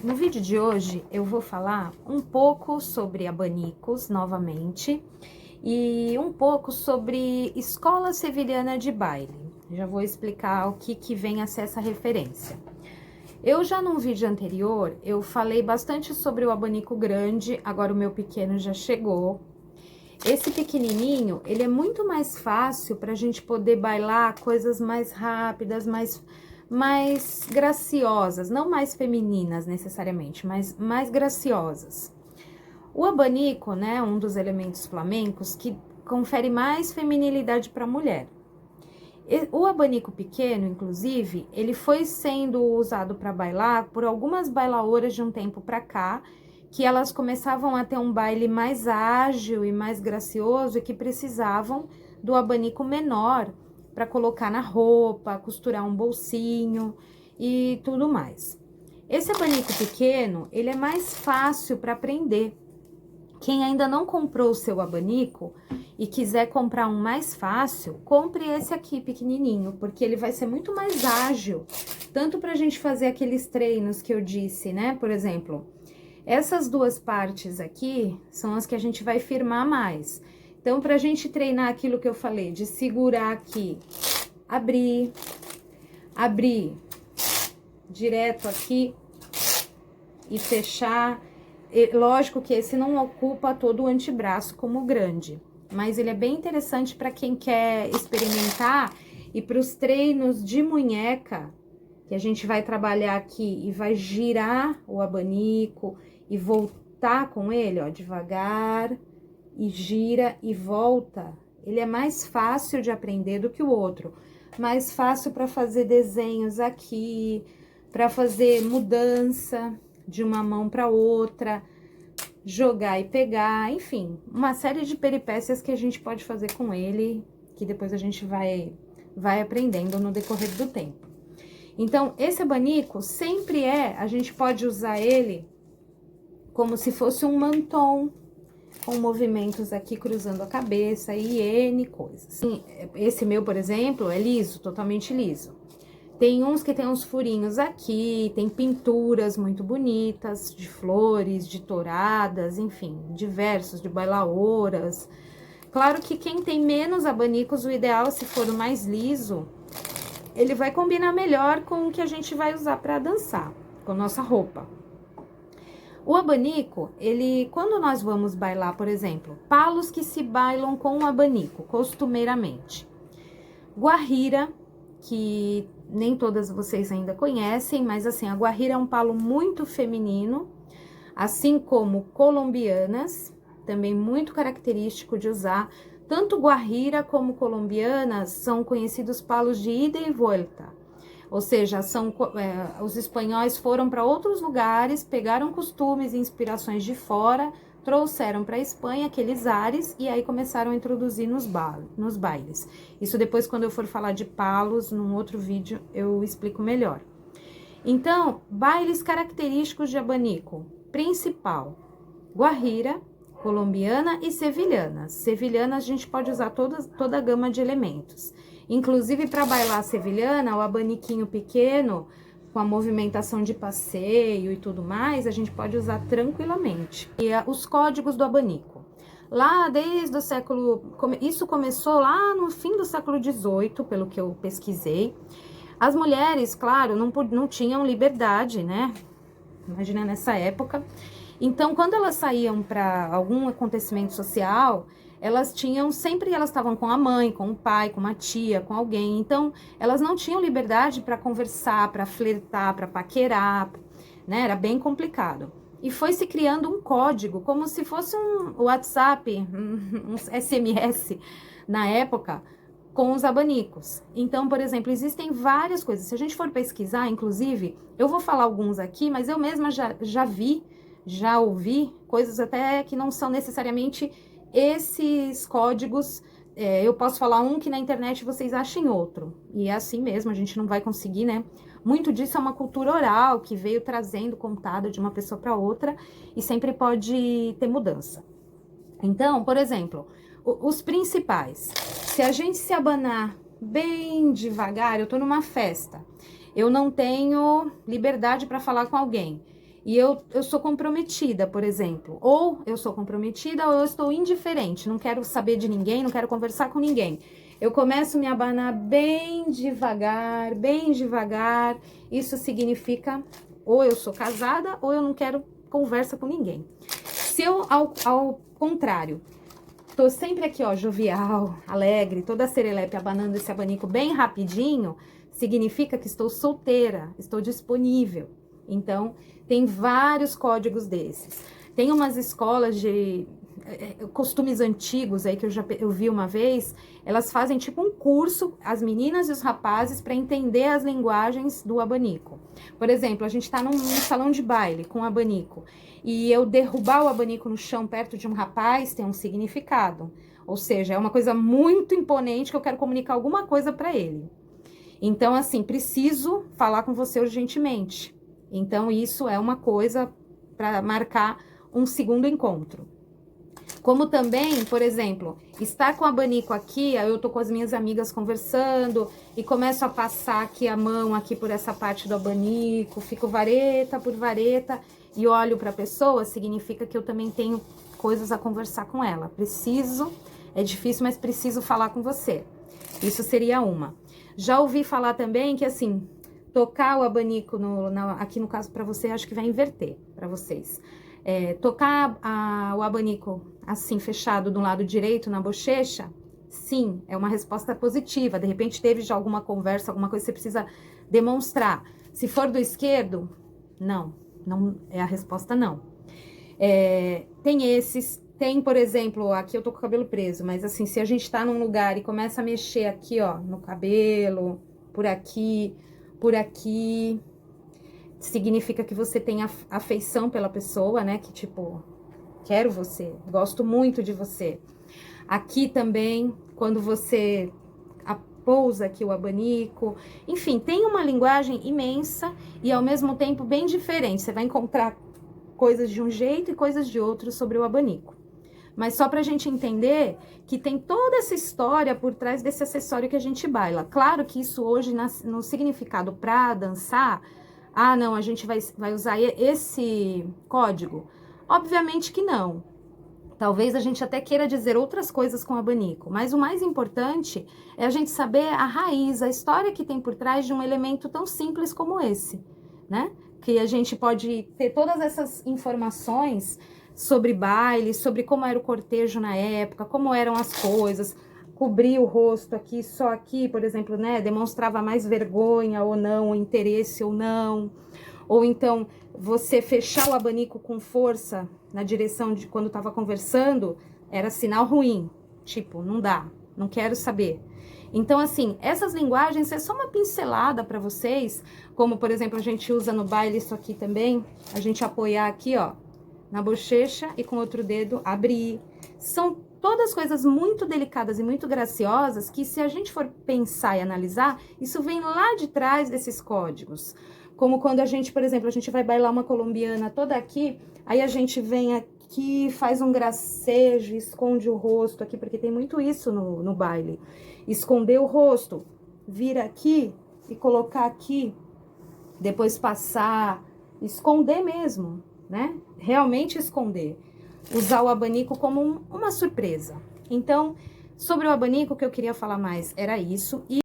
No vídeo de hoje eu vou falar um pouco sobre abanicos novamente e um pouco sobre escola sevilhana de baile. Já vou explicar o que vem a ser essa referência. Eu já num vídeo anterior eu falei bastante sobre o abanico grande, agora o meu pequeno já chegou. Esse pequenininho, ele é muito mais fácil para a gente poder bailar coisas mais rápidas, mais graciosas, não mais femininas necessariamente, mas mais graciosas. O abanico, né, um dos elementos flamencos que confere mais feminilidade para a mulher. O abanico pequeno, inclusive, ele foi sendo usado para bailar por algumas bailadoras de um tempo para cá, que elas começavam a ter um baile mais ágil e mais gracioso e que precisavam do abanico menor para colocar na roupa, costurar um bolsinho e tudo mais. Esse abanico pequeno, ele é mais fácil para aprender. Quem ainda não comprou o seu abanico e quiser comprar um mais fácil, compre esse aqui pequenininho, porque ele vai ser muito mais ágil, tanto para a gente fazer aqueles treinos que eu disse, né? Por exemplo, essas duas partes aqui são as que a gente vai firmar mais. Então, para a gente treinar aquilo que eu falei, de segurar aqui, abrir, direto aqui e fechar. Lógico que esse não ocupa todo o antebraço como o grande, mas ele é bem interessante para quem quer experimentar e para os treinos de munheca, que a gente vai trabalhar aqui e vai girar o abanico e voltar com ele, ó, devagar, e gira e volta. Ele é mais fácil de aprender do que o outro, mais fácil para fazer desenhos aqui, para fazer mudança de uma mão para outra, jogar e pegar, enfim, uma série de peripécias que a gente pode fazer com ele, que depois a gente vai aprendendo no decorrer do tempo. Então, esse abanico sempre a gente pode usar ele como se fosse um manton, com movimentos aqui cruzando a cabeça e N coisas. Esse meu, por exemplo, é liso, totalmente liso. Tem uns que tem uns furinhos aqui, tem pinturas muito bonitas, de flores, de touradas, enfim, diversos, de bailaoras. Claro que quem tem menos abanicos, o ideal, se for o mais liso, ele vai combinar melhor com o que a gente vai usar para dançar, com nossa roupa. O abanico, quando nós vamos bailar, por exemplo, palos que se bailam com o abanico, costumeiramente. Guarrira, que nem todas vocês ainda conhecem, mas assim, a guarrira é um palo muito feminino, assim como colombianas, também muito característico de usar. Tanto guarrira como colombianas são conhecidos palos de ida e volta, ou seja, os espanhóis foram para outros lugares, pegaram costumes e inspirações de fora, trouxeram para a Espanha aqueles ares e aí começaram a introduzir nos bailes. Isso depois, quando eu for falar de palos, num outro vídeo, eu explico melhor. Então, bailes característicos de abanico. Principal, guarrira, colombiana e sevilhana. Sevilhana a gente pode usar toda a gama de elementos. Inclusive, para bailar sevilhana, o abaniquinho pequeno, com a movimentação de passeio e tudo mais, a gente pode usar tranquilamente. E os códigos do abanico. Lá desde o século... Isso começou lá no fim do século XVIII, pelo que eu pesquisei. As mulheres, claro, não tinham liberdade, né? Imagina nessa época. Então, quando elas saíam para algum acontecimento social, elas estavam com a mãe, com o pai, com uma tia, com alguém. Então, elas não tinham liberdade para conversar, para flertar, para paquerar, né? Era bem complicado. E foi se criando um código, como se fosse um WhatsApp, um SMS na época, com os abanicos. Então, por exemplo, existem várias coisas. Se a gente for pesquisar, inclusive, eu vou falar alguns aqui, mas eu mesma já vi, já ouvi coisas até que não são necessariamente esses códigos. Eu posso falar um que na internet vocês achem outro. E é assim mesmo, a gente não vai conseguir, né? Muito disso é uma cultura oral que veio trazendo, contada de uma pessoa para outra e sempre pode ter mudança. Então, por exemplo, os principais. Se a gente se abanar bem devagar, eu tô numa festa, eu não tenho liberdade para falar com alguém. e eu sou comprometida, por exemplo. Ou eu sou comprometida ou eu estou indiferente, não quero saber de ninguém, não quero conversar com ninguém. Eu começo a me abanar bem devagar, bem devagar. Isso significa ou eu sou casada ou eu não quero conversa com ninguém. Se eu, ao contrário, tô sempre aqui, ó, jovial, alegre, toda serelepe, abanando esse abanico bem rapidinho, significa que estou solteira, estou disponível. Então, tem vários códigos desses. Tem umas escolas de costumes antigos aí que eu vi uma vez, elas fazem tipo um curso, as meninas e os rapazes, para entender as linguagens do abanico. Por exemplo, a gente está num salão de baile com abanico e eu derrubar o abanico no chão perto de um rapaz tem um significado. Ou seja, é uma coisa muito imponente que eu quero comunicar alguma coisa para ele. Então, assim, preciso falar com você urgentemente. Então, isso é uma coisa para marcar um segundo encontro. Como também, por exemplo, estar com o abanico aqui, eu tô com as minhas amigas conversando e começo a passar aqui a mão aqui por essa parte do abanico, fico vareta por vareta e olho para a pessoa, significa que eu também tenho coisas a conversar com ela. Preciso, é difícil, mas preciso falar com você. Isso seria uma. Já ouvi falar também que, assim, tocar o abanico, aqui no caso para você, acho que vai inverter para vocês. Tocar o abanico assim, fechado do lado direito, na bochecha, sim, é uma resposta positiva. De repente teve já alguma conversa, alguma coisa que você precisa demonstrar. Se for do esquerdo, não é a resposta não. Tem esses, tem, por exemplo, aqui eu tô com o cabelo preso, mas assim, se a gente tá num lugar e começa a mexer aqui, ó, no cabelo, por aqui, significa que você tem afeição pela pessoa, né? Que tipo, quero você, gosto muito de você. Aqui também, quando você pousa aqui o abanico, enfim, tem uma linguagem imensa e ao mesmo tempo bem diferente. Você vai encontrar coisas de um jeito e coisas de outro sobre o abanico. Mas só pra gente entender que tem toda essa história por trás desse acessório que a gente baila. Claro que isso hoje, no significado pra dançar, não, a gente vai usar esse código. Obviamente que não. Talvez a gente até queira dizer outras coisas com o abanico, mas o mais importante é a gente saber a raiz, a história que tem por trás de um elemento tão simples como esse, né? Que a gente pode ter todas essas informações sobre baile, sobre como era o cortejo na época, como eram as coisas, cobrir o rosto aqui, só aqui, por exemplo, né? Demonstrava mais vergonha ou não, interesse ou não. Ou então, você fechar o abanico com força na direção de quando estava conversando, era sinal ruim. Tipo, não dá, não quero saber. Então, assim, essas linguagens é só uma pincelada para vocês, como, por exemplo, a gente usa no baile isso aqui também, a gente apoiar aqui, ó, na bochecha e com o outro dedo abrir. São todas coisas muito delicadas e muito graciosas que, se a gente for pensar e analisar, isso vem lá de trás desses códigos. Como quando a gente, por exemplo, a gente vai bailar uma colombiana toda aqui, aí a gente vem aqui, faz um gracejo, esconde o rosto aqui, porque tem muito isso no baile. Esconder o rosto, vir aqui e colocar aqui, depois passar, esconder mesmo, né? Realmente esconder. Usar o abanico como uma surpresa. Então, sobre o abanico, o que eu queria falar mais era isso.